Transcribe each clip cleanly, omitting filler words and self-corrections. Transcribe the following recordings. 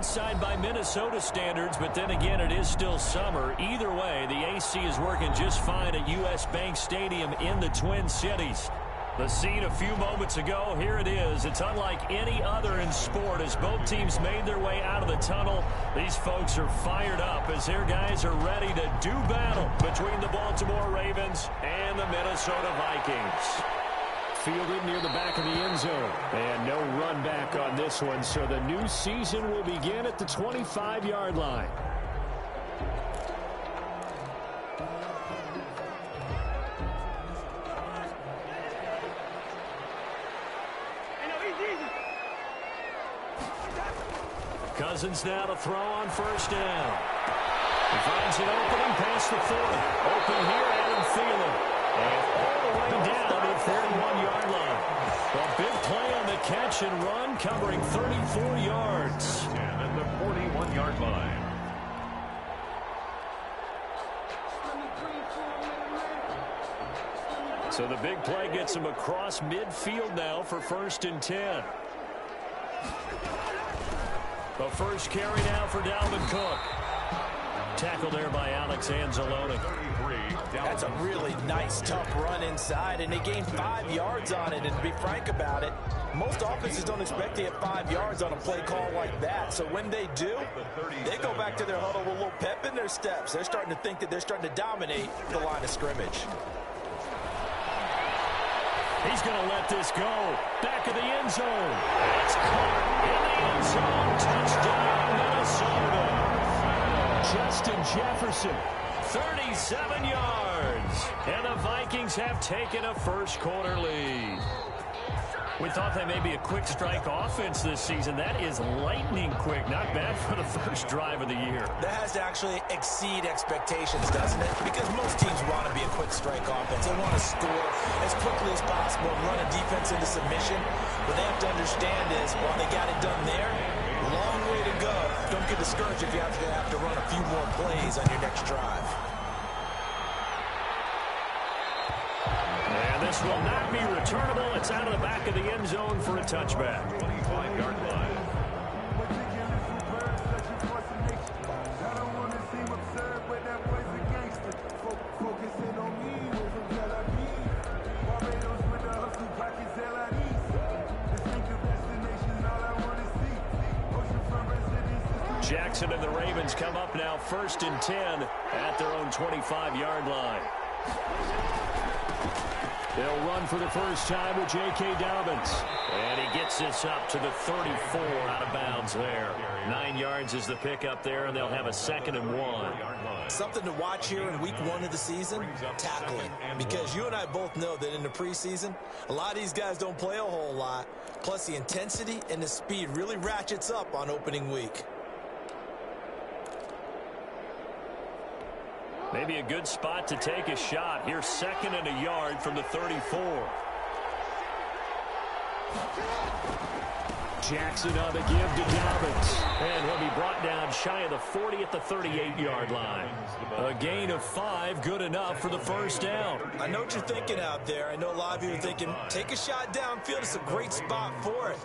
outside by Minnesota standards, but then again, it is still summer. Either way, the AC is working just fine at U.S. Bank Stadium in the Twin Cities. The scene a few moments ago, here it is. It's unlike any other in sport as both teams made their way out of the tunnel. These folks are fired up as their guys are ready to do battle between the Baltimore Ravens and the Minnesota Vikings. Fielded near the back of the end zone. And no run back on this one, so the new season will begin at the 25-yard line. Cousins now to throw on first down. He finds an opening past the 40. Open here, Adam Thielen. And all the way down to the 41-yard line. A big play on the catch and run, covering 34 yards. And at the 41-yard line. So the big play gets him across midfield now for 1st and 10. The first carry now for Dalvin Cook. Tackled there by Alex Anzalone. That's a really nice, tough run inside, and they gained 5 yards on it. And to be frank about it, most offenses don't expect to get 5 yards on a play call like that. So when they do, they go back to their huddle with a little pep in their steps. They're starting to think that they're starting to dominate the line of scrimmage. He's going to let this go. Back of the end zone. It's caught in the end zone. Touchdown, Minnesota. Justin Jefferson, 37 yards. And the Vikings have taken a first-quarter lead. We thought that may be a quick strike offense this season. That is lightning quick. Not bad for the first drive of the year. That has to actually exceed expectations, doesn't it? Because most teams want to be a quick strike offense. They want to score as quickly as possible and run a defense into submission. What they have to understand is, while they got it done there, long way to go. Don't get discouraged if you have to run a few more plays on your next drive. And this will not be returnable. It's out of the back of the end zone for a touchback. 25-yard line. Jackson and the Ravens come up now 1st and 10 at their own 25-yard line. They'll run for the first time with J.K. Dobbins. And he gets this up to the 34 out of bounds there. 9 yards is the pickup there, and they'll have a 2nd and 1. Something to watch here in week 1 of the season, tackling. Because you and I both know that in the preseason, a lot of these guys don't play a whole lot. Plus the intensity and the speed really ratchets up on opening week. Maybe a good spot to take a shot. Here's 2nd and a yard from the 34. Jackson on the give to Dobbins. And he'll be brought down shy of the 40 at the 38-yard line. A gain of 5, good enough for the first down. I know what you're thinking out there. I know a lot of you are thinking, take a shot downfield. It's a great spot for it.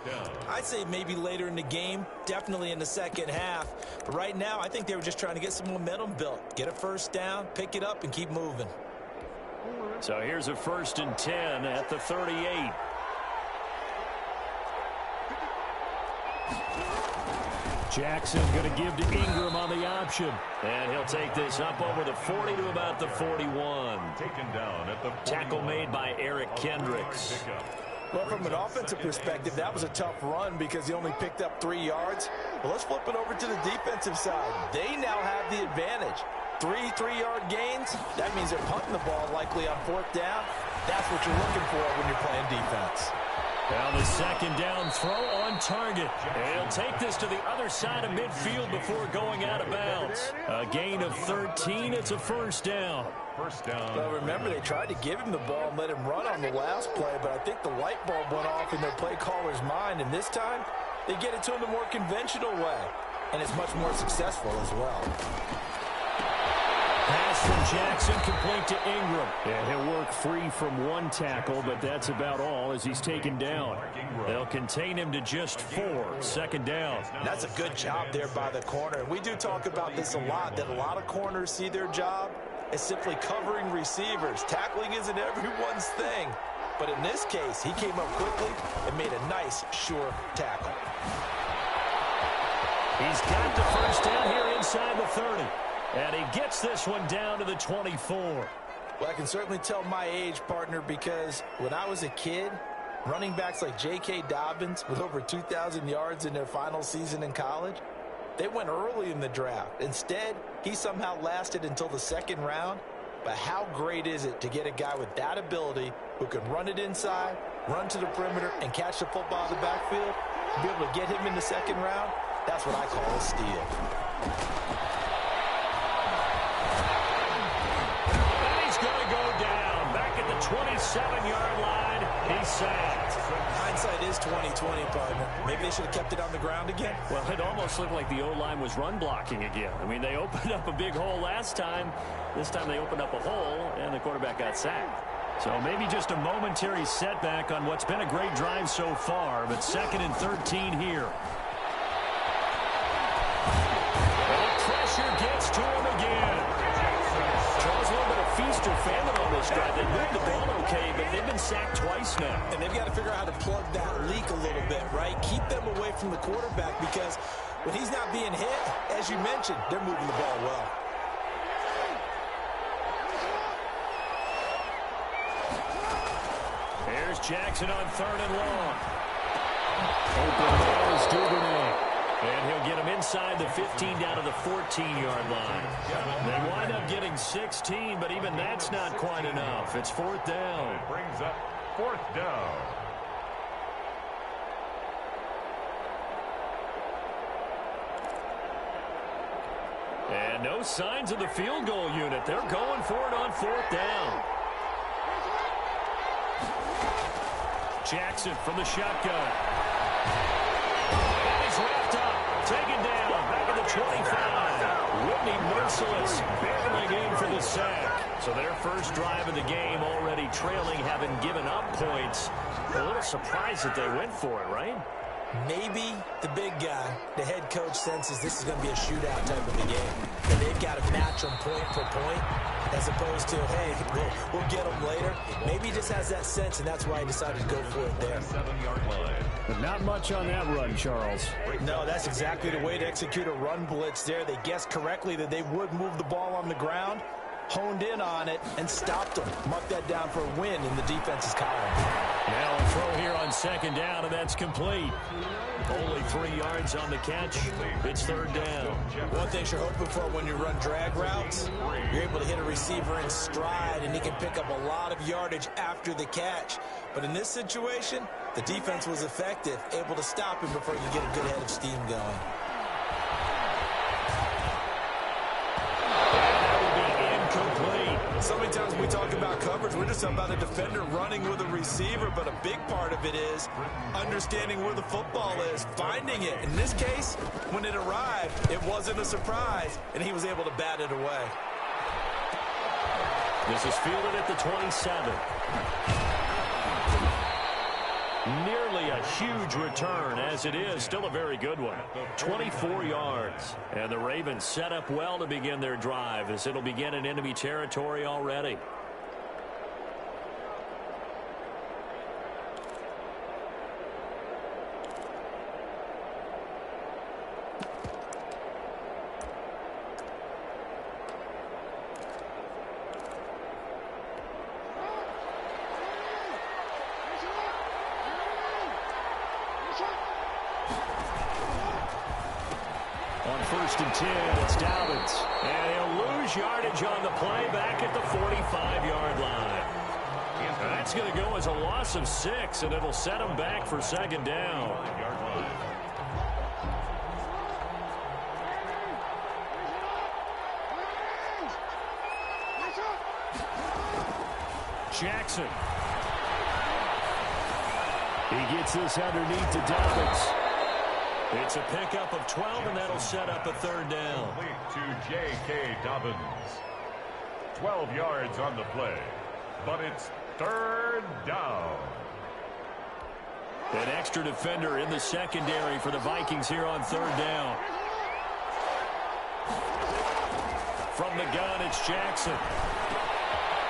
I'd say maybe later in the game, definitely in the second half. But right now, I think they were just trying to get some momentum built. Get a first down, pick it up, and keep moving. So here's a 1st and 10 at the 38. Jackson going to give to Ingram on the option. And he'll take this up over the 40 to about the 41. Taken down at the 41. Tackle made by Eric Kendricks. Well, from an offensive perspective, that was a tough run because he only picked up 3 yards. Well, let's flip it over to the defensive side. They now have the advantage. 3 3-yard gains. That means they're punting the ball likely on 4th down. That's what you're looking for when you're playing defense. Well, the 2nd down throw on target. And he'll take this to the other side of midfield before going out of bounds. A gain of 13. It's a first down. First down. Well, remember, they tried to give him the ball and let him run on the last play, but I think the light bulb went off in their play caller's mind, and this time they get it to him the more conventional way, and it's much more successful as well. Pass from Jackson, complete to Ingram. Yeah, he'll work free from one tackle, but that's about all as he's taken down. They'll contain him to just 4. Second down. That's a good job there by the corner. We do talk about this a lot, that a lot of corners see their job as simply covering receivers. Tackling isn't everyone's thing. But in this case, he came up quickly and made a nice, sure tackle. He's got the first down here inside the 30. And he gets this one down to the 24. Well, I can certainly tell my age, partner, because when I was a kid, running backs like J.K. Dobbins with over 2,000 yards in their final season in college, they went early in the draft. Instead, he somehow lasted until the second round. But how great is it to get a guy with that ability who can run it inside, run to the perimeter, and catch the football in the backfield, be able to get him in the second round? That's what I call a steal. He's going to go down. Back at the 27-yard line. He's sacked. Hindsight is 20/20, partner. Maybe they should have kept it on the ground again. Well, it almost looked like the O-line was run blocking again. I mean, they opened up a big hole last time. This time they opened up a hole, and the quarterback got sacked. So maybe just a momentary setback on what's been a great drive so far, but 2nd and 13 here. The pressure gets to him again. Charles, a little bit of feast or famine on this drive. They moved the ball okay, but they've been sacked twice now. And they've got to figure out how to plug that leak a little bit, right? Keep them away from the quarterback because when he's not being hit, as you mentioned, they're moving the ball well. Here's Jackson on 3rd and long. Open ball is Duvernay. And he'll get him inside the 15 down to the 14-yard line. They wind up getting 16, but even that's not quite enough. It's 4th down. It brings up 4th down. And no signs of the field goal unit. They're going for it on 4th down. Jackson from the shotgun. And he's wrapped up. Taken down. Back at the 25. Whitney Merciless barreling in for the sack. So their first drive of the game already trailing, having given up points. A little surprised that they went for it, right? Maybe the big guy, the head coach, senses this is going to be a shootout type of a game. And they've got to match them point for point as opposed to, hey, we'll get them later. Maybe he just has that sense, and that's why he decided to go for it there. 7-yard line. But not much on that run, Charles. No, that's exactly the way to execute a run blitz there. They guessed correctly that they would move the ball on the ground, honed in on it, and stopped them. Mark that down for a win in the defense's column. Now a throw here on 2nd down, and that's complete. Only 3 yards on the catch. It's 3rd down. One thing you're hoping for when you run drag routes, you're able to hit a receiver in stride, and he can pick up a lot of yardage after the catch. But in this situation, the defense was effective, able to stop him before he could get a good head of steam going. So many times when we talk about coverage, we're just talking about a defender running with a receiver, but a big part of it is understanding where the football is, finding it. In this case, when it arrived, it wasn't a surprise, and he was able to bat it away. This is fielded at the 27. Nearly a huge return, as it is still a very good one. 24 yards. And the Ravens set up well to begin their drive as it'll begin in enemy territory already. On 1st and 10, it's Dobbins. And he'll lose yardage on the play back at the 45-yard line. That's going to go as a loss of 6, and it'll set him back for 2nd down. Jackson. He gets this underneath to Dobbins. It's a pickup of 12, and that'll set up a 3rd down. To J.K. Dobbins. 12 yards on the play, but it's third down. An extra defender in the secondary for the Vikings here on third down. From the gun, it's Jackson.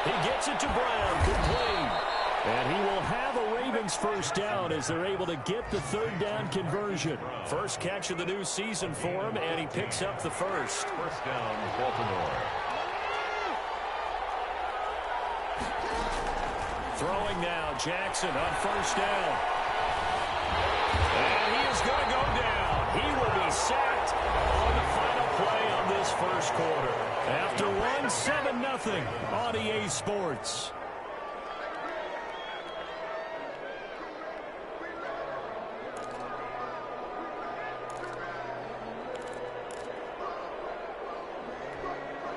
He gets it to Brown, complete. And he will have a Ravens first down as they're able to get the third down conversion. First catch of the new season for him, and he picks up the first. First down, Baltimore. Throwing now, Jackson on first down. And he is going to go down. He will be sacked on the final play of this first quarter. After 7-0 on EA Sports.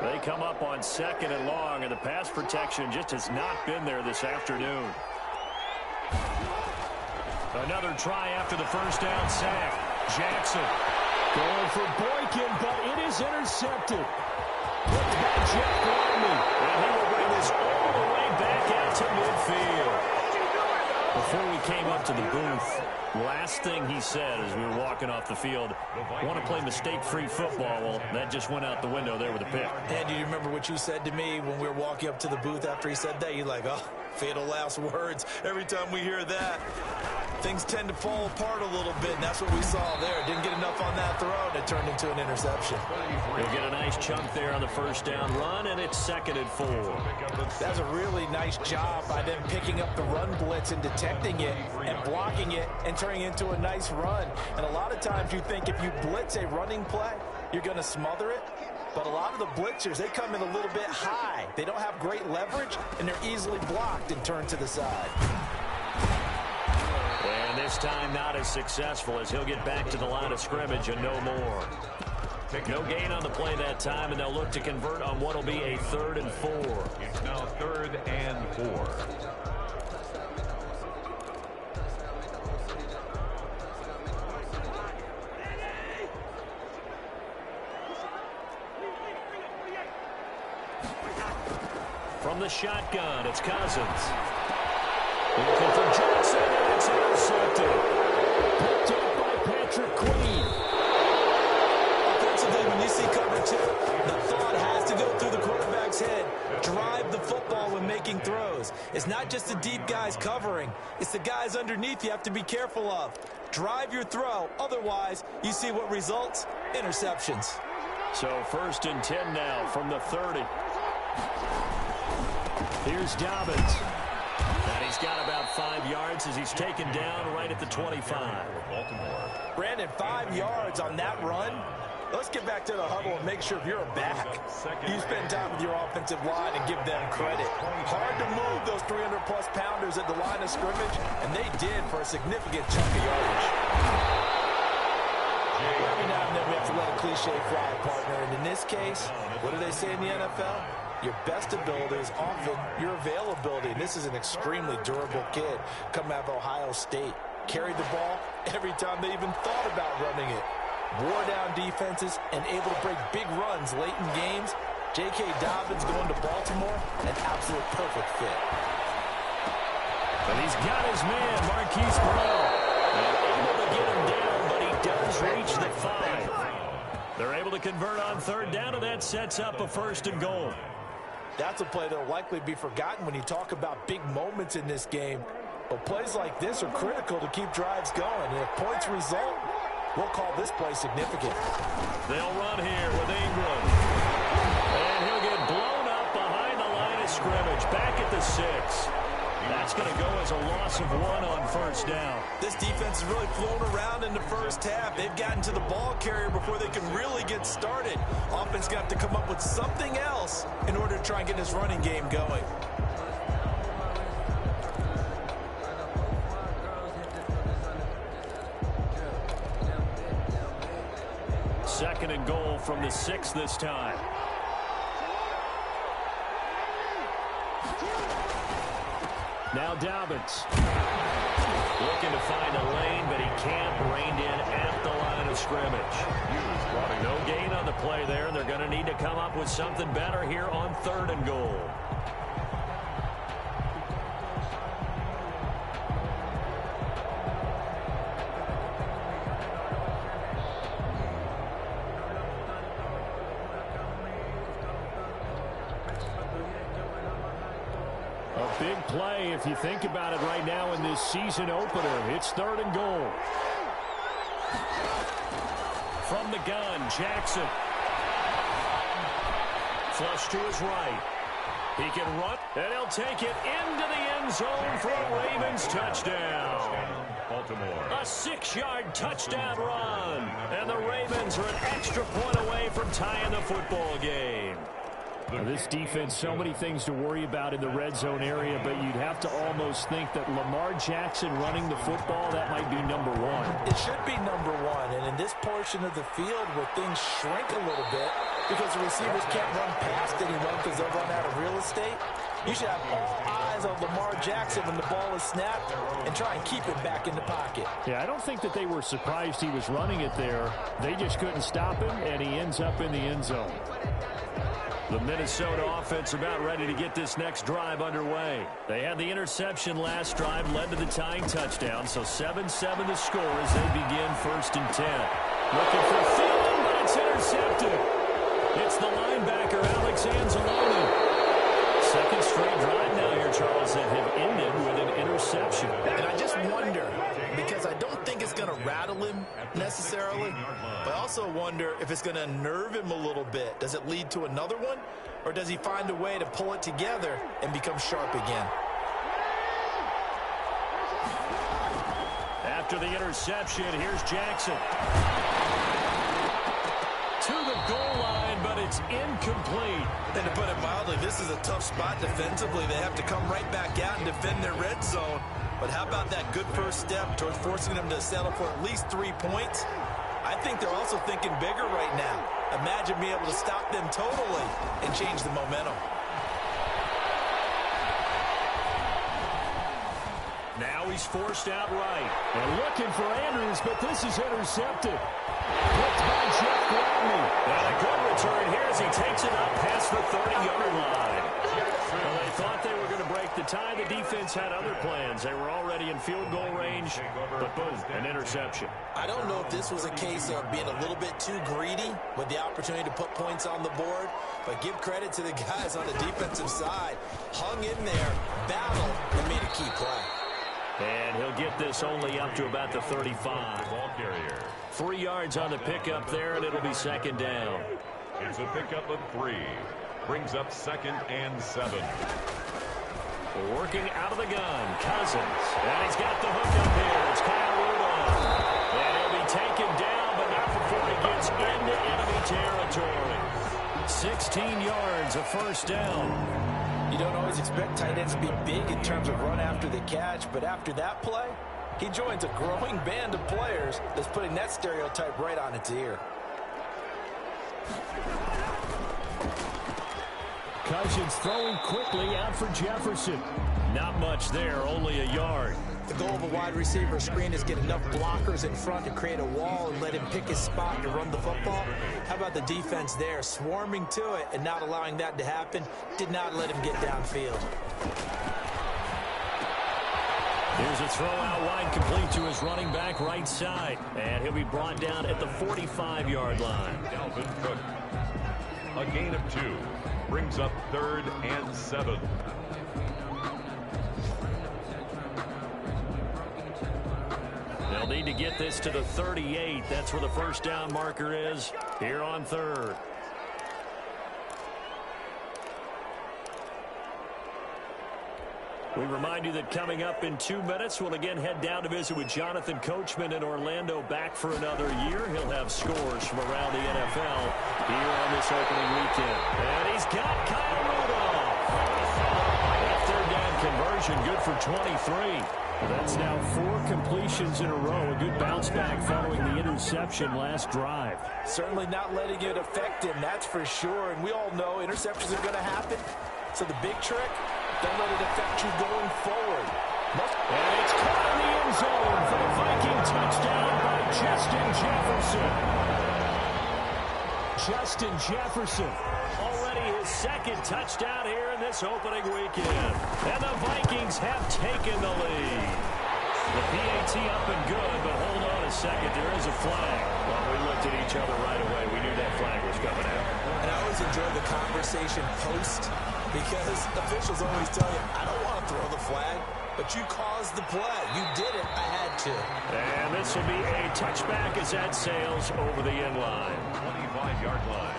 They come up on 2nd and long, and the pass protection just has not been there this afternoon. Another try after the first down sack. Jackson going for Boykin, but it is intercepted. Looked by Jeff Gladney, and he will bring this all the way back out to midfield. Before we came up to the booth, last thing he said as we were walking off the field, I want to play mistake-free football. Well, that just went out the window there with a pick. And do you remember what you said to me when we were walking up to the booth after he said that? You're like, oh, fatal last words. Every time we hear that, things tend to fall apart a little bit, and that's what we saw there. Didn't get enough on that throw, and it turned into an interception. He'll get a nice chunk there on the first down run, and it's 2nd and 4. That's a really nice job by them picking up the run blitz and detecting it and blocking it and turning it into a nice run. And a lot of times you think if you blitz a running play, you're going to smother it. But a lot of the blitzers, they come in a little bit high. They don't have great leverage, and they're easily blocked and turned to the side. And this time not as successful as he'll get back to the line of scrimmage and no more. No gain on the play that time, and they'll look to convert on what will be a 3rd and 4. It's now 3rd and 4. From the shotgun, it's Cousins. Looking for Jackson, and it's intercepted. Picked up by Patrick Queen. Offensively, when you see cover 2, the thought has to go through the quarterback's head. Drive the football when making throws. It's not just the deep guys covering. It's the guys underneath you have to be careful of. Drive your throw. Otherwise, you see what results? Interceptions. So 1st and 10 now from the 30. Here's Dobbins. And he's got about 5 yards as he's taken down right at the 25. Brandon, 5 yards on that run. Let's get back to the huddle and make sure if you're a back, you spend time with your offensive line and give them credit. Hard to move those 300-plus pounders at the line of scrimmage, and they did for a significant chunk of yardage. Every now and then we have to let a cliche fly, partner. And in this case, what do they say in the NFL? Your best ability is often your availability. And this is an extremely durable kid coming out of Ohio State. Carried the ball every time they even thought about running it. Wore down defenses and able to break big runs late in games. J.K. Dobbins going to Baltimore, an absolute perfect fit. And he's got his man, Marquise Brown. Able to get him down, but he does reach the 5. They're able to convert on 3rd down, and that sets up a 1st and goal. That's a play that will likely be forgotten when you talk about big moments in this game. But plays like this are critical to keep drives going. And if points result, we'll call this play significant. They'll run here with Ingram. And he'll get blown up behind the line of scrimmage. Back at the 6. That's going to go as a loss of 1 on 1st down. This defense has really flown around in the first half. They've gotten to the ball carrier before they can really get started. Offense got to come up with something else in order to try and get this running game going. Second and goal from the 6 this time. Now Dobbins. Looking to find a lane, but he can't. Reined in at the line of scrimmage. No gain on the play there. They're going to need to come up with something better here on 3rd and goal. A big play if you think about it right now in this season opener. It's 3rd and goal. From the gun, Jackson. Flush to his right. He can run, and he'll take it into the end zone for a Ravens touchdown. Baltimore. A 6-yard touchdown run. And the Ravens are an extra point away from tying the football game. Now, this defense, so many things to worry about in the red zone area, but you'd have to almost think that Lamar Jackson running the football, that might be number one. It should be number one, and in this portion of the field where things shrink a little bit because the receivers can't run past anyone because they'll run out of real estate, you should have all eyes on Lamar Jackson when the ball is snapped and try and keep it back in the pocket. Yeah, I don't think that they were surprised he was running it there. They just couldn't stop him, and he ends up in the end zone. The Minnesota offense about ready to get this next drive underway. They had the interception last drive, led to the tying touchdown, so 7-7 to score as they begin 1st and 10. Looking for Thielen, but it's intercepted. It's the linebacker, Alex Anzalone. Second straight drive now here, Charles, that have ended with an interception. And I just wonder, because I don't think it's going to rattle him necessarily, but I also wonder if it's going to nerve him a little bit. Does it lead to another one, or does he find a way to pull it together and become sharp again? After the interception, here's Jackson. To the goal line, but it's incomplete. And to put it mildly, this is a tough spot defensively. They have to come right back out and defend their red zone. But how about that good first step towards forcing them to settle for at least 3 points? I think they're also thinking bigger right now. Imagine being able to stop them totally and change the momentum. Now he's forced out right. And looking for Andrews, but this is intercepted. Picked by Jeff Gladney. And a good return here as he takes it up past the 30-yard line. Well, they thought they were going to break the tie. The defense had other plans. They were already in field goal range, but boom, an interception. I don't know if this was a case of being a little bit too greedy with the opportunity to put points on the board, but give credit to the guys on the defensive side. Hung in there, battled, and made a key play. And he'll get this only up to about the 35. Ball carrier. 3 yards on the pickup there, and it'll be 2nd down. It's a pickup of 3. Brings up 2nd and 7. Working out of the gun, Cousins. And he's got the hook up here. It's Kyle Rudolph. And he'll be taken down, but not before he gets into enemy territory. 16 yards, a 1st down. You don't always expect tight ends to be big in terms of run after the catch, but after that play, he joins a growing band of players that's putting that stereotype right on its ear. Cousins throwing quickly out for Jefferson. Not much there, only a yard. The goal of a wide receiver screen is get enough blockers in front to create a wall and let him pick his spot to run the football. How about the defense there, swarming to it and not allowing that to happen? Did not let him get downfield. Here's a throw out wide, complete to his running back right side. And he'll be brought down at the 45-yard line. Dalvin Cook. A gain of 2. Brings up 3rd and 7. They'll need to get this to the 38. That's where the 1st down marker is here on 3rd. We remind you that coming up in 2 minutes, we'll again head down to visit with Jonathan Coachman in Orlando, back for another year. He'll have scores from around the NFL here on this opening weekend. And he's got Kyle Rudolph. That 3rd down conversion, good for 23. Well, that's now 4 completions in a row. A good bounce back following the interception last drive. Certainly not letting it affect him, that's for sure. And we all know interceptions are going to happen. So the big trick, don't let it affect you going forward. And it's caught in the end zone for the Viking touchdown by Justin Jefferson. Justin Jefferson. Already his second touchdown here in this opening weekend. And the Vikings have taken the lead. The PAT up and good, but hold on a second. There is a flag. Well, we looked at each other right away. We knew that flag was coming out. And I always enjoy the conversation post because officials always tell you, I don't want to throw the flag, but you caused the play. You did it. I had to. And this will be a touchback as that sails over the end line. 25-yard line.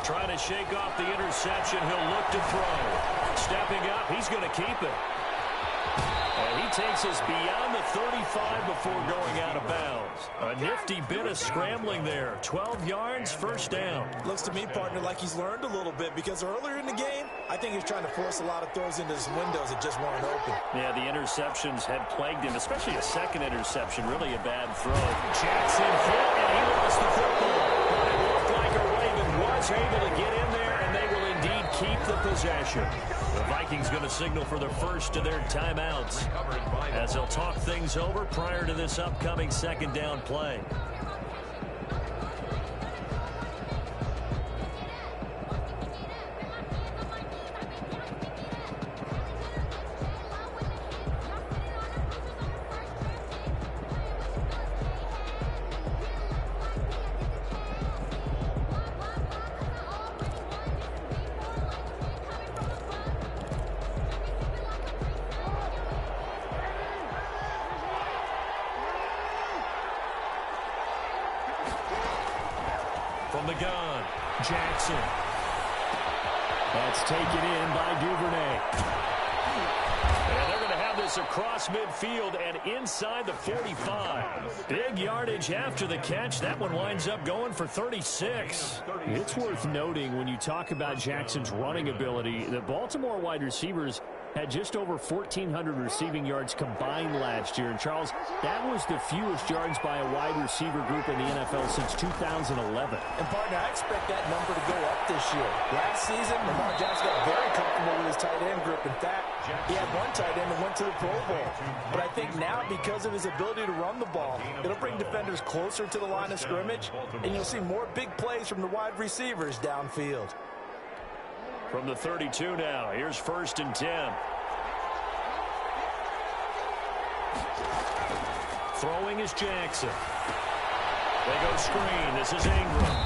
Trying to shake off the interception. He'll look to throw. Stepping up, he's going to keep it. And he takes us beyond the 35 before going out of bounds. A nifty bit of scrambling there. 12 yards, first down. Looks to me, partner, like he's learned a little bit because earlier in the game, I think he's trying to force a lot of throws into his windows that just weren't open. Yeah, the interceptions had plagued him, especially a second interception. Really a bad throw. Jackson hit, and he lost the football. But it looked like a Raven was able to get in there, and they will indeed keep the possession. The Vikings going to signal for the first of their timeouts as they'll talk things over prior to this upcoming second down play. From the gun, Jackson. That's taken in by Duvernay. And they're going to have this across midfield and inside the 45. Big yardage after the catch. That one winds up going for 36. It's worth noting when you talk about Jackson's running ability, the Baltimore wide receivers had just over 1,400 receiving yards combined last year. And, Charles, that was the fewest yards by a wide receiver group in the NFL since 2011. And, partner, I expect that number to go up this year. Last season, Lamar Jackson got very comfortable with his tight end group. In fact, he had one tight end that went to the Pro Bowl. But I think now, because of his ability to run the ball, it'll bring defenders closer to the line of scrimmage, and you'll see more big plays from the wide receivers downfield. From the 32 now, here's 1st and 10. Throwing is Jackson. They go screen. This is Ingram.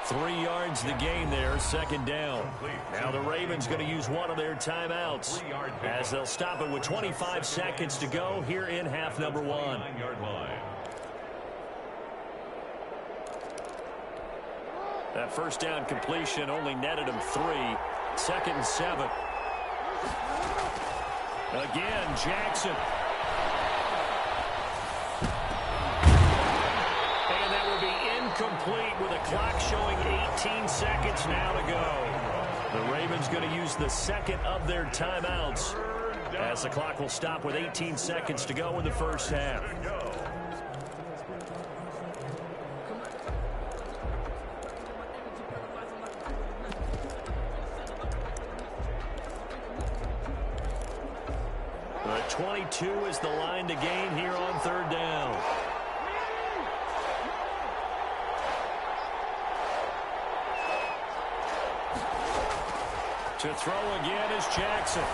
3 yards the gain there, second down. Now the Ravens going to use one of their timeouts as they'll stop it with 25 seconds to go here in half number 1. That first down completion only netted him 3. 2nd and 7. Again, Jackson. And that will be incomplete with a clock showing 18 seconds now to go. The Ravens going to use the second of their timeouts as the clock will stop with 18 seconds to go in the first half. The 22 is the line to gain here on 3rd down. To throw again is Jackson.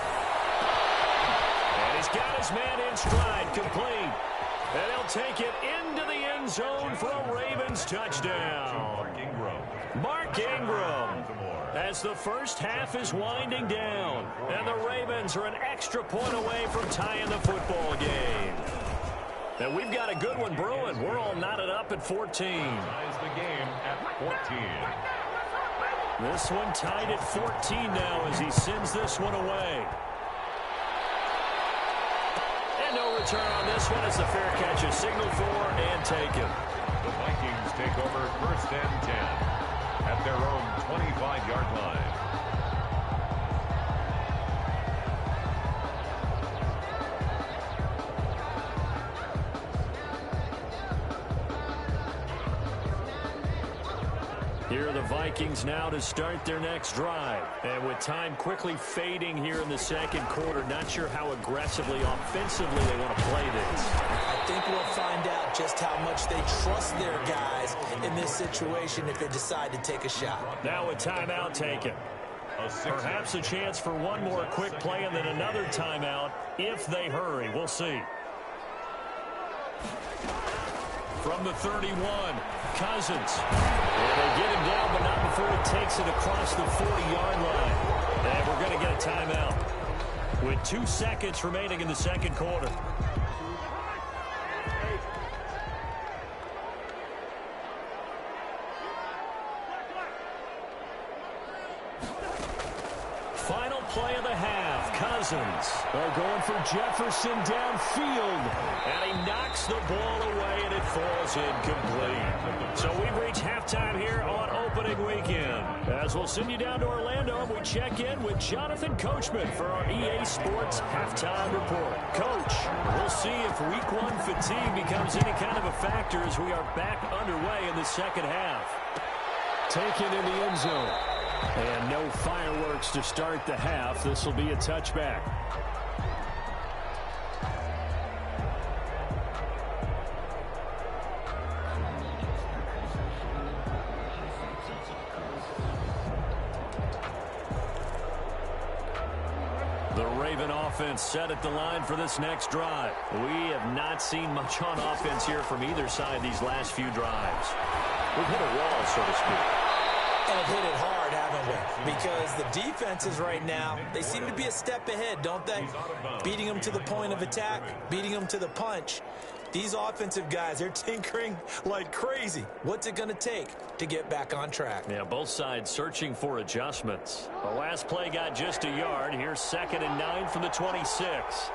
And he's got his man in stride, complete. And he'll take it into the end zone for a Ravens touchdown. Mark Ingram. As the first half is winding down, and the Ravens are an extra point away from tying the football game. And we've got a good one brewing. We're all knotted up at 14. Ties the game at 14. This one tied at 14 now as he sends this one away. And no return on this one as the fair catch is signaled for and taken. The Vikings take over 1st and 10 at their own 25-yard line. Here are the Vikings now to start their next drive. And with time quickly fading here in the second quarter, not sure how aggressively, offensively they want to play this. I think we'll find out just how much they trust their guys in this situation if they decide to take a shot. Now a timeout taken. Perhaps a chance for one more quick play and then another timeout if they hurry. We'll see. From the 31, Cousins. And they get him down, but not before he takes it across the 40-yard line. And we're going to get a timeout with 2 seconds remaining in the second quarter. Final play of the half. Cousins going for Jefferson downfield. And he knocks the ball away, and it falls incomplete. So we've reached halftime here on opening weekend. As we'll send you down to Orlando, we check in with Jonathan Coachman for our EA Sports Halftime Report. Coach, we'll see if Week 1 fatigue becomes any kind of a factor as we are back underway in the second half. Taken in the end zone. And no fireworks to start the half. This will be a touchback. The Raven offense set at the line for this next drive. We have not seen much on offense here from either side these last few drives. We've hit a wall, so to speak. And hit it hard, haven't we? Because the defenses right now, they seem to be a step ahead, don't they? Beating them to the point of attack, beating them to the punch. These offensive guys, they're tinkering like crazy. What's it going to take to get back on track? Yeah, both sides searching for adjustments. The last play got just a yard. Here's 2nd and 9 from the 26.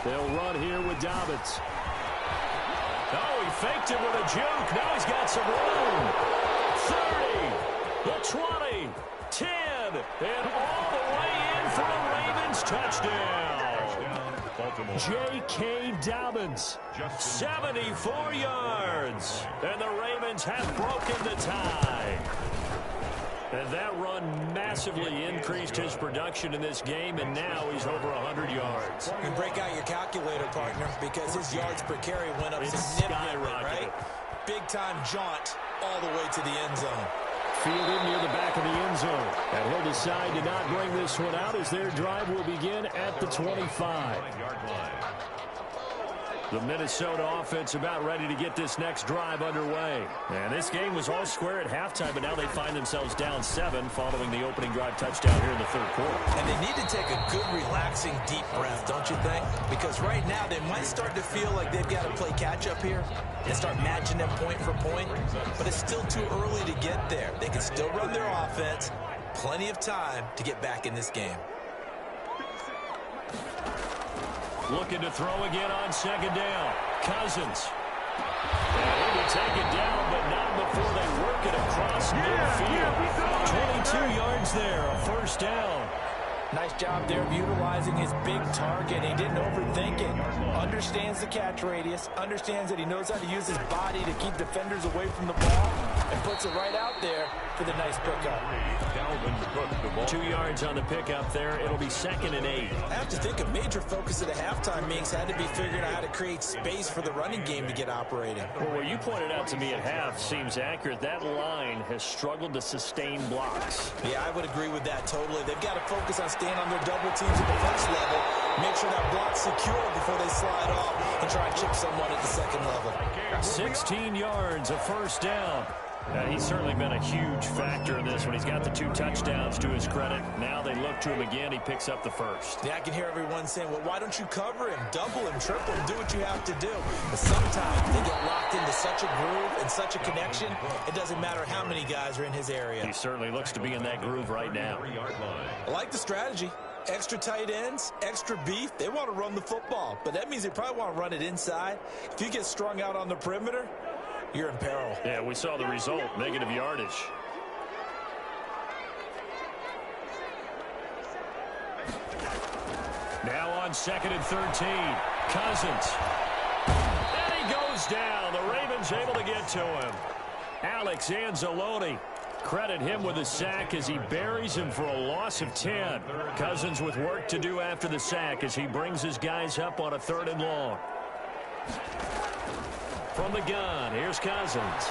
They'll run here with Dobbins. Oh, he faked it with a juke. Now he's got some room. 30, the 20, 10, and all the way in for a Ravens touchdown. J.K. Dobbins, 74 yards. And the Ravens have broken the tie. And that run massively increased his production in this game, and now he's over 100 yards. You break out your calculator, partner, because his yards per carry went up significantly, right? Big-time jaunt all the way to the end zone. Fielded near the back of the end zone. And he'll decide to not bring this one out as their drive will begin at the 25. The Minnesota offense about ready to get this next drive underway. And this game was all square at halftime, but now they find themselves down 7 following the opening drive touchdown here in the third quarter. And they need to take a good, relaxing, deep breath, don't you think? Because right now they might start to feel like they've got to play catch-up here and start matching them point for point. But it's still too early to get there. They can still run their offense. Plenty of time to get back in this game. Looking to throw again on 2nd down. Cousins. And he will take it down, but not before they work it across midfield. 22 yards there, a 1st down. Nice job there of utilizing his big target. He didn't overthink it. Understands the catch radius. Understands that he knows how to use his body to keep defenders away from the ball. And puts it right out there for the nice pickup. 2 yards on the pickup there. It'll be 2nd and 8. I have to think a major focus of the halftime meetings had to be figuring out how to create space for the running game to get operating. Well, what you pointed out to me at half seems accurate. That line has struggled to sustain blocks. Yeah, I would agree with that totally. They've got to focus on staying on their double teams at the first level. Make sure that block's secure before they slide off and try and chip someone at the second level. 16 yards, a 1st down. He's certainly been a huge factor in this one. He's got the 2 touchdowns to his credit. Now they look to him again. He picks up the 1st. Yeah, I can hear everyone saying, well, why don't you cover him, double him, triple him, do what you have to do. But sometimes they get locked into such a groove and such a connection, it doesn't matter how many guys are in his area. He certainly looks to be in that groove right now. I like the strategy. Extra tight ends, extra beef. They want to run the football, but that means they probably want to run it inside. If you get strung out on the perimeter, you're in peril. Yeah, we saw the result, negative yardage. Now on 2nd and 13, Cousins. And he goes goes down. The Ravens able to get to him. Alex Anzalone. Credit him with a sack as he buries him for a loss of 10. Cousins with work to do after the sack as he brings his guys up on a 3rd and long. From the gun, here's Cousins.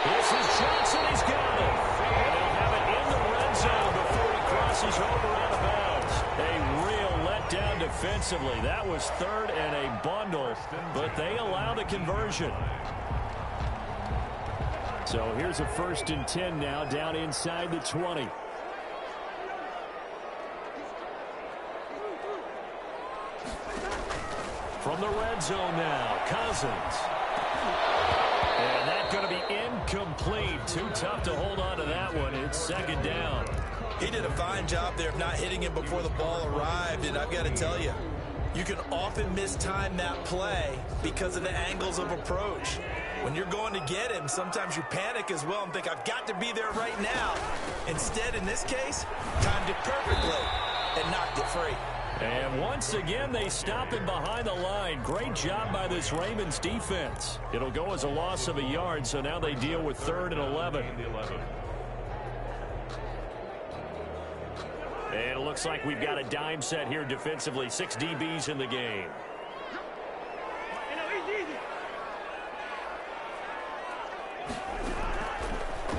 This is Johnson. He's got it. And they'll have it in the red zone before he crosses over out of bounds. A real letdown defensively. That was 3rd and a bundle, but they allow the conversion. So here's a 1st and 10 now down inside the 20. From the red zone now, Cousins. And that's going to be incomplete. Too tough to hold on to that one. It's 2nd down. He did a fine job there of not hitting him before the ball arrived, and I've got to tell you, you can often mistime that play because of the angles of approach. When you're going to get him, sometimes you panic as well and think, I've got to be there right now. Instead, in this case, timed it perfectly and knocked it free. And once again, they stop him behind the line. Great job by this Ravens defense. It'll go as a loss of a yard, so now they deal with 3rd and 11. And it looks like we've got a dime set here defensively. 6 DBs in the game.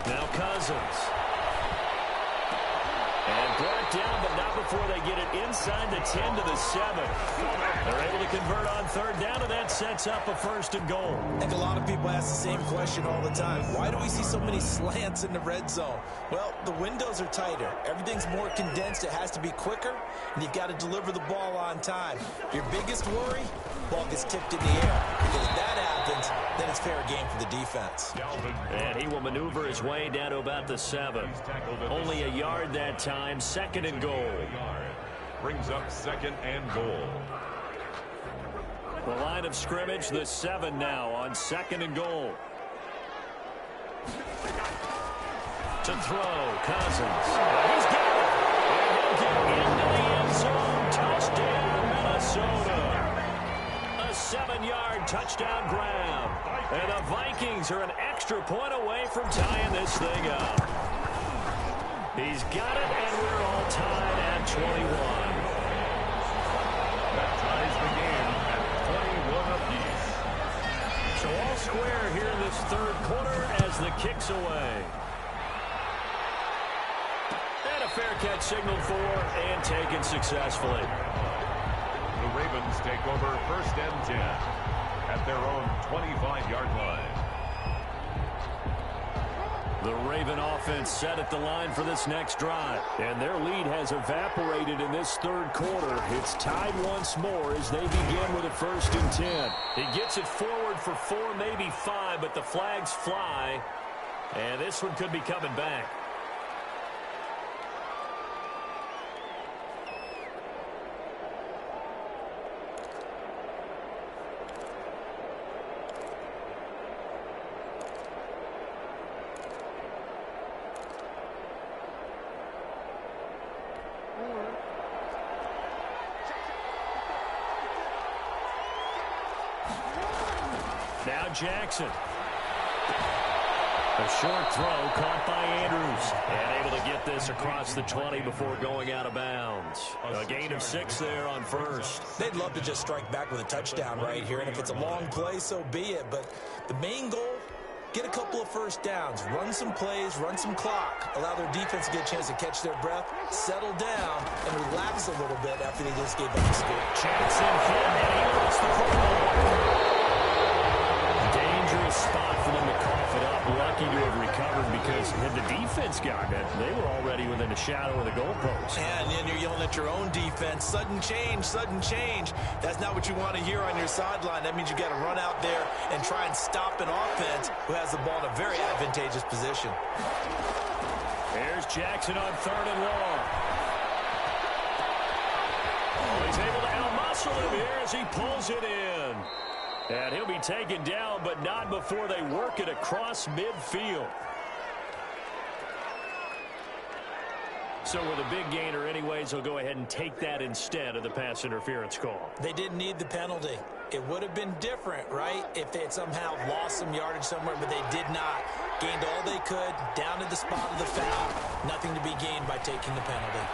Now Cousins. And brought down, but not before they get it inside the 10 to the 7. They're able to convert on 3rd down, and that sets up a 1st and goal. I think a lot of people ask the same question all the time. Why do we see so many slants in the red zone? Well, the windows are tighter. Everything's more condensed. It has to be quicker, and you've got to deliver the ball on time. Your biggest worry, ball gets tipped in the air. Because if that happens, then it's fair game for the defense. And he will maneuver his way down to about the 7. Only a yard that time. 2nd and goal. Brings up 2nd and goal. The line of scrimmage, the 7 now on 2nd and goal. To throw, Cousins. He's got it. And he'll get into the end zone. Touchdown, Minnesota. A 7-yard touchdown grab. And the Vikings are an extra point away from tying this thing up. He's got it, and we're all tied at 21. That ties the game at 21 apiece. So all square here in this 3rd quarter as the kick's away. And a fair catch signaled for and taken successfully. The Ravens take over 1st and 10 at their own 25-yard line. The Raven offense set at the line for this next drive. And their lead has evaporated in this 3rd quarter. It's tied once more as they begin with a 1st and 10. He gets it forward for 4, maybe 5, but the flags fly. And this one could be coming back. Now Jackson. A short throw caught by Andrews. And able to get this across the 20 before going out of bounds. A gain of 6 there on 1st. They'd love to just strike back with a touchdown right here. And if it's a long play, so be it. But the main goal, get a couple of 1st downs. Run some plays, run some clock. Allow their defense to get a chance to catch their breath, settle down, and relax a little bit after they just gave up the score. Jackson hit, and he lost the football. Dangerous spot for them to cough it up. Lucky to have recovered because had the defense gotten it, they were already within a shadow of the goalpost. And then you're yelling at your own defense. Sudden change, sudden change. That's not what you want to hear on your sideline. That means you got to run out there and try and stop an offense who has the ball in a very advantageous position. Here's Jackson on 3rd and long. Oh, he's able to out-muscle him here as he pulls it in. And he'll be taken down, but not before they work it across midfield. So with a big gainer anyways, they'll go ahead and take that instead of the pass interference call. They didn't need the penalty. It would have been different, right, if they had somehow lost some yardage somewhere, but they did not. Gained all they could, down to the spot of the foul. Nothing to be gained by taking the penalty.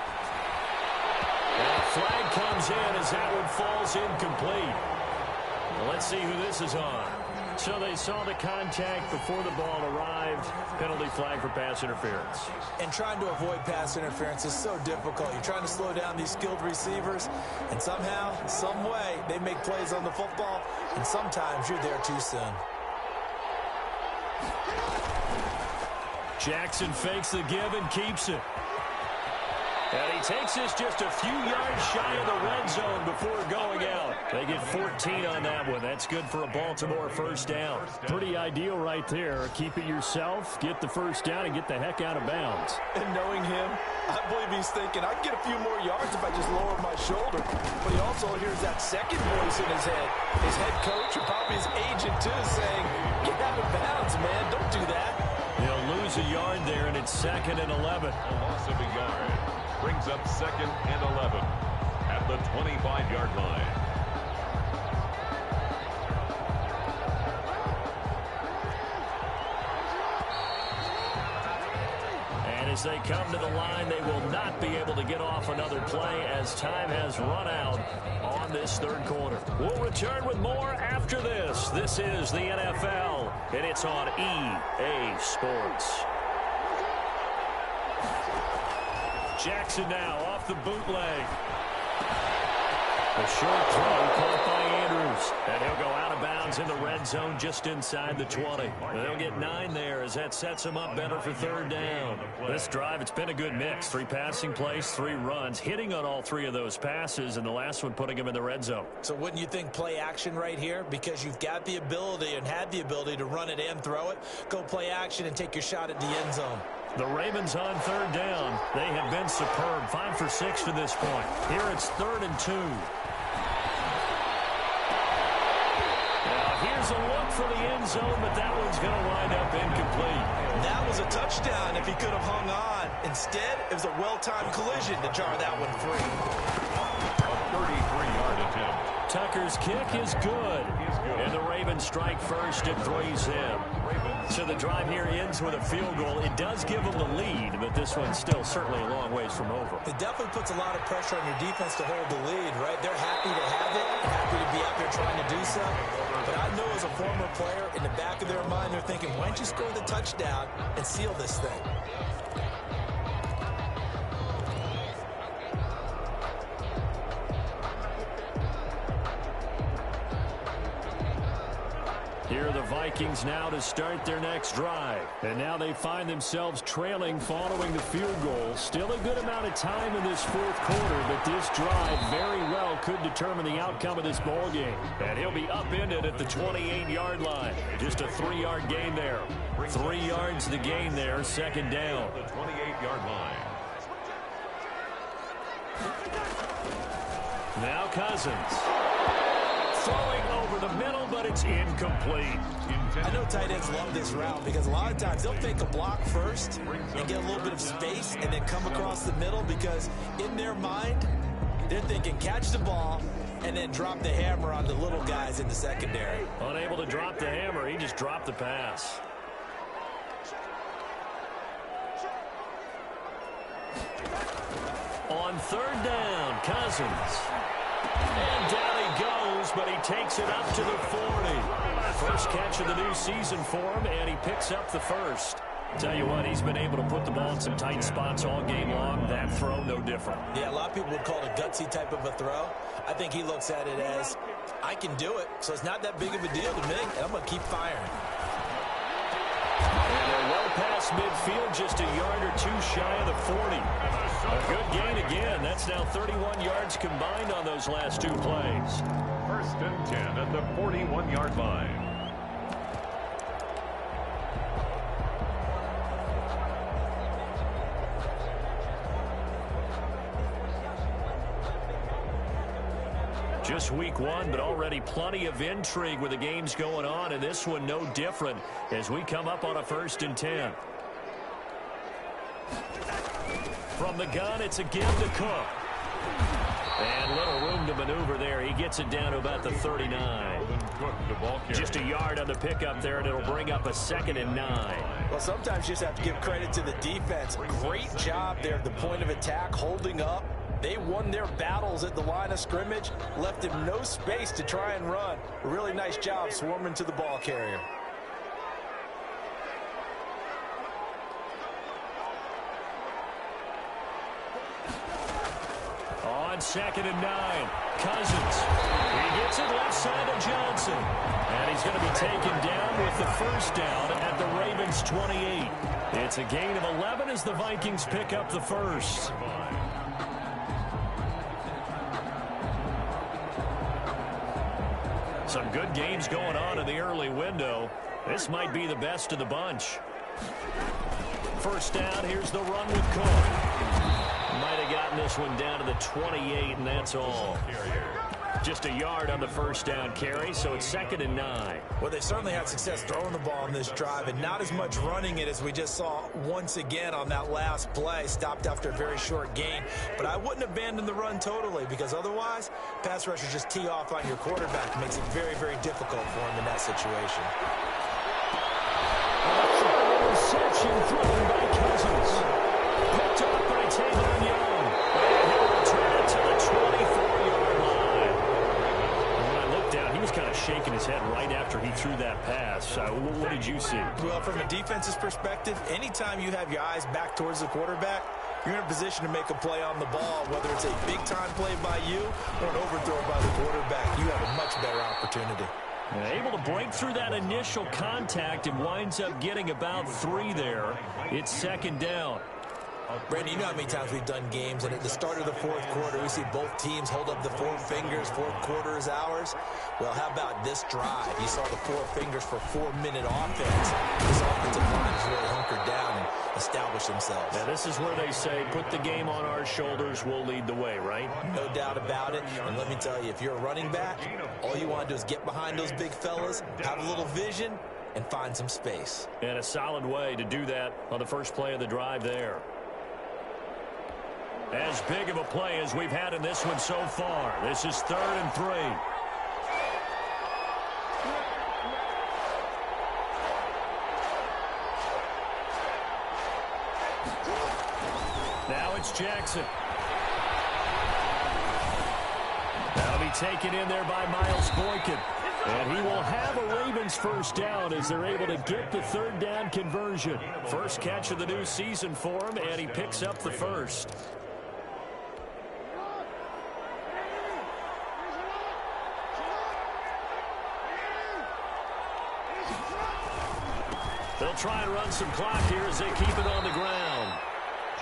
And a flag comes in as that one falls incomplete. Well, let's see who this is on. So they saw the contact before the ball arrived. Penalty flag for pass interference. And trying to avoid pass interference is so difficult. You're trying to slow down these skilled receivers, and somehow, some way, they make plays on the football, and sometimes you're there too soon. Jackson fakes the give and keeps it. And he takes this just a few yards shy of the red zone before going out. They get 14 on that one. That's good for a Baltimore first down. Pretty ideal right there. Keep it yourself, get the first down, and get the heck out of bounds. And knowing him, I believe he's thinking, I can get a few more yards if I just lower my shoulder. But he also hears that second voice in his head. His head coach, or probably his agent too, saying, get out of bounds, man. Don't do that. They'll lose a yard there, and it's 2nd and 11. A loss of a yard brings up 2nd and 11 at the 25-yard line. And as they come to the line, they will not be able to get off another play as time has run out on this third quarter. We'll return with more after this. This is the NFL, and it's on EA Sports. Jackson now off the bootleg. A short throw caught by Andrews. And he'll go out of bounds in the red zone just inside the 20. They'll get 9 there as that sets them up better for third down. This drive, it's been a good mix. 3 passing plays, 3 runs, hitting on all 3 of those passes, and the last one putting them in the red zone. So wouldn't you think play action right here? Because you've got the ability and had the ability to run it and throw it. Go play action and take your shot at the end zone. The Ravens on third down. They have been superb. 5 for 6 to this point. Here it's 3rd and 2. Now here's a look for the end zone, but that one's going to wind up incomplete. That was a touchdown if he could have hung on. Instead, it was a well-timed collision to jar that one free. A 33-yard attempt. Tucker's kick is good. And the Ravens strike first at 3's in. So the drive here ends with a field goal. It does give them the lead, but this one's still certainly a long ways from over. It definitely puts a lot of pressure on your defense to hold the lead, right? They're happy to have it, happy to be out there trying to do so. But I know as a former player, in the back of their mind, they're thinking, why don't you score the touchdown and seal this thing? Here are the Vikings now to start their next drive. And now they find themselves trailing following the field goal. Still a good amount of time in this fourth quarter, but this drive very well could determine the outcome of this ball game. And he'll be upended at the 28-yard line. Just a 3-yard gain there. 3 yards the gain there, 2nd down. The 28-yard line. Now Cousins. Throwing over the middle, but it's incomplete. I know tight ends love this route because a lot of times they'll take a block first and get a little bit of space and then come across the middle because in their mind, they're thinking catch the ball and then drop the hammer on the little guys in the secondary. Unable to drop the hammer, he just dropped the pass. On 3rd down, Cousins. And down he goes, but he takes it up to the 40. First catch of the new season for him, and he picks up the first. Tell you what, he's been able to put the ball in some tight spots all game long. That throw, no different. Yeah, a lot of people would call it a gutsy type of a throw. I think he looks at it as, I can do it, so it's not that big of a deal to me, and I'm going to keep firing. And they're well past midfield, just a yard or 2 shy of the 40. A good gain again. That's now 31 yards combined on those last 2 plays. 1st and 10 at the 41-yard line. Just week 1, but already plenty of intrigue with the games going on, and this one no different as we come up on a 1st and 10. From the gun, it's a give to Cook. And little room to maneuver there. He gets it down to about the 39. Just a yard on the pickup there, and it'll bring up a 2nd and 9. Well, sometimes you just have to give credit to the defense. Great job there at the point of attack, holding up. They won their battles at the line of scrimmage, left him no space to try and run. A really nice job swarming to the ball carrier. On 2nd and 9, Cousins. He gets it left side of Johnson. And he's going to be taken down with the first down at the Ravens' 28. It's a gain of 11 as the Vikings pick up the first. Some good games going on in the early window. This might be the best of the bunch. First down, here's the run with Cook. Might have gotten this one down to the 28, and that's all. Just a yard on the first down carry, so it's 2nd and 9. Well, they certainly had success throwing the ball on this drive, and not as much running it as we just saw once again on that last play. Stopped after a very short gain. But I wouldn't abandon the run totally, because otherwise, pass rushers just tee off on your quarterback. It makes it very, very difficult for him in that situation. Interception thrown by Cousins. Picked up by Taylor Young. And he'll return it to the 24-yard line. When I looked down, he was kind of shaking his head right after he threw that pass. What did you see? Well, from a defense's perspective, anytime you have your eyes back towards the quarterback, you're in a position to make a play on the ball, whether it's a big-time play by you or an overthrow by the quarterback. You have a much better opportunity. Able to break through that initial contact and winds up getting about 3 there. It's 2nd down. Brandon, you know how many times we've done games, and at the start of the fourth quarter, we see both teams hold up the 4 fingers, fourth quarter is ours. Well, how about this drive? You saw the 4 fingers for 4-minute offense. This offensive line has really hunkered down and established themselves. Now, this is where they say, put the game on our shoulders, we'll lead the way, right? No doubt about it. And let me tell you, if you're a running back, all you want to do is get behind those big fellas, have a little vision, and find some space. And a solid way to do that on the first play of the drive there. As big of a play as we've had in this one so far. This is 3rd and 3. Now it's Jackson. That'll be taken in there by Miles Boykin. And he will have a Ravens first down as they're able to get the 3rd down conversion. First catch of the new season for him, and he picks up the first. They'll try and run some clock here as they keep it on the ground.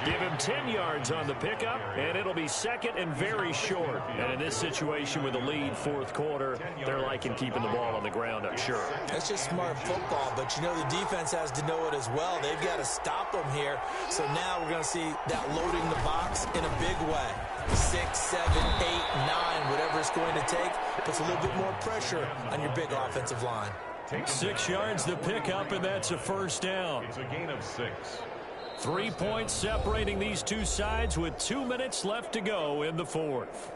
Give him 10 yards on the pickup, and it'll be 2nd and very short. And in this situation with a lead, fourth quarter, they're liking keeping the ball on the ground, I'm sure. That's just smart football, but you know the defense has to know it as well. They've got to stop them here. So now we're going to see that loading the box in a big way. 6, 7, 8, 9, whatever it's going to take, puts a little bit more pressure on your big offensive line. 6 yards the pickup, and that's a first down. It's a gain of 6. 3 points separating these two sides with 2 minutes left to go in the fourth.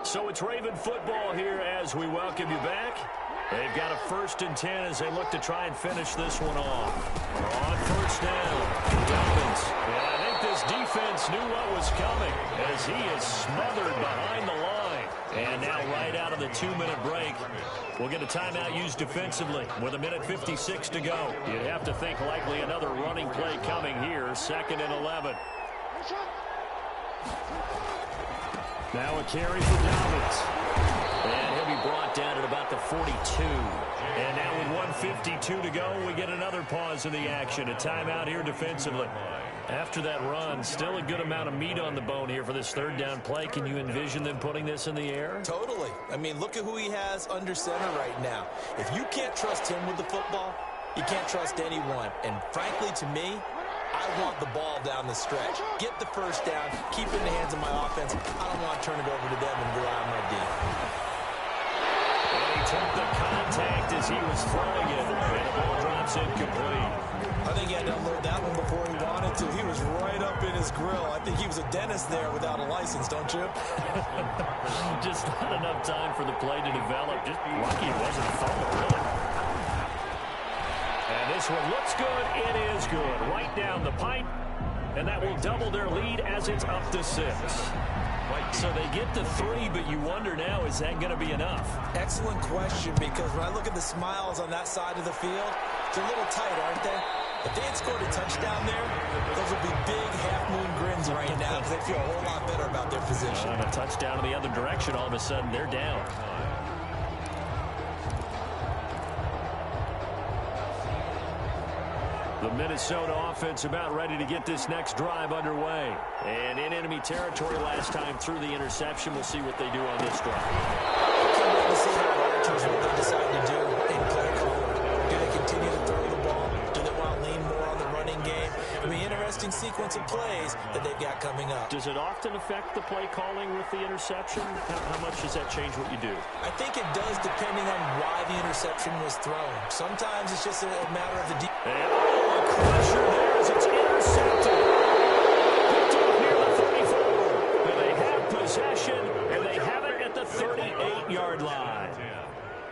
So it's Raven football here as we welcome you back. They've got a 1st and 10 as they look to try and finish this one off. On first down, Dobbins. And I think this defense knew what was coming as he is smothered behind the line. And now right out of the 2-minute break, we'll get a timeout used defensively with 1:56 to go. You'd have to think likely another running play coming here, 2nd and 11. Now a carry for Dobbins. And he'll be brought down at about the 42. And now with 1:52 to go, we get another pause in the action. A timeout here defensively. After that run, still a good amount of meat on the bone here for this 3rd down play. Can you envision them putting this in the air? Totally. I mean, look at who he has under center right now. If you can't trust him with the football, you can't trust anyone. And frankly, to me, I want the ball down the stretch. Get the first down, keep it in the hands of my offense. I don't want to turn it over to them and rely on my D. And he took the contact as he was throwing it, and the ball drops incomplete. I think he had to unload that one before he wanted to. He was right up in his grill. I think he was a dentist there without a license, don't you? Just not enough time for the play to develop. Just lucky it wasn't a fumble, really. And this one looks good. It is good. Right down the pipe. And that will double their lead as it's up to 6. So they get to 3, but you wonder now, is that going to be enough? Excellent question, because when I look at the smiles on that side of the field, they're a little tight, aren't they? If they had scored a touchdown there, those would be big half-moon grins right now because they feel a whole lot better about their position. And a touchdown in the other direction, all of a sudden, they're down. The Minnesota offense about ready to get this next drive underway. And in enemy territory last time through the interception. We'll see what they do on this drive. I can't wait to see how Rodgers, what they decide to do in play calling. Do they continue to throw the ball? Do they want to lean more on the running game? I mean, interesting sequence of plays that they've got coming up. Does it often affect the play calling with the interception? How much does that change what you do? I think it does depending on why the interception was thrown. Sometimes it's just a matter of the deep. Pressure there as it's intercepted. Picked up near the 34. And they have possession, and they have it at the 38-yard line.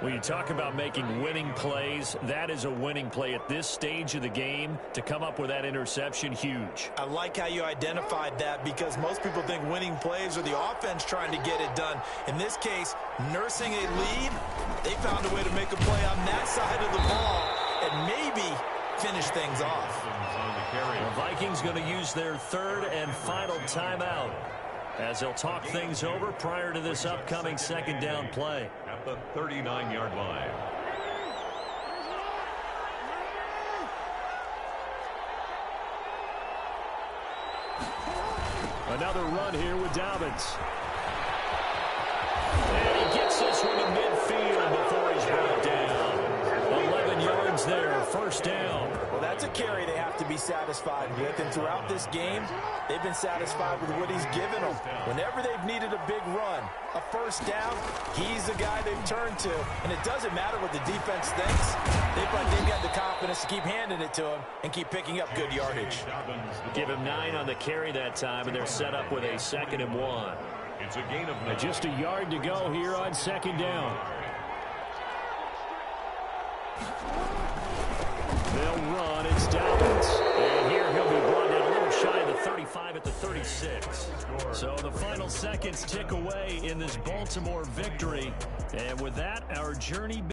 When you talk about making winning plays, that is a winning play at this stage of the game. To come up with that interception, huge. I like how you identified that because most people think winning plays are the offense trying to get it done. In this case, nursing a lead, they found a way to make a play on that side of the ball and maybe finish things off. The Vikings going to use their third and final timeout as they'll talk things over prior to this upcoming second down play. At the 39-yard line. Another run here with Dobbins. And he gets this one to midfield before he's brought down. 11 yards there, first down. Well, that's a carry they have to be satisfied with, and throughout this game, they've been satisfied with what he's given them. Whenever they've needed a big run, a first down, he's the guy they've turned to, and it doesn't matter what the defense thinks. They've got the confidence to keep handing it to him and keep picking up good yardage. Give him 9 on the carry that time, and they're set up with a 2nd and 1. It's a gain of 9. Just a yard to go here on second down. They'll run. It's Dobbins. And here he'll be brought down a little shy of the 35 at the 36. So the final seconds tick away in this Baltimore victory. And with that, our journey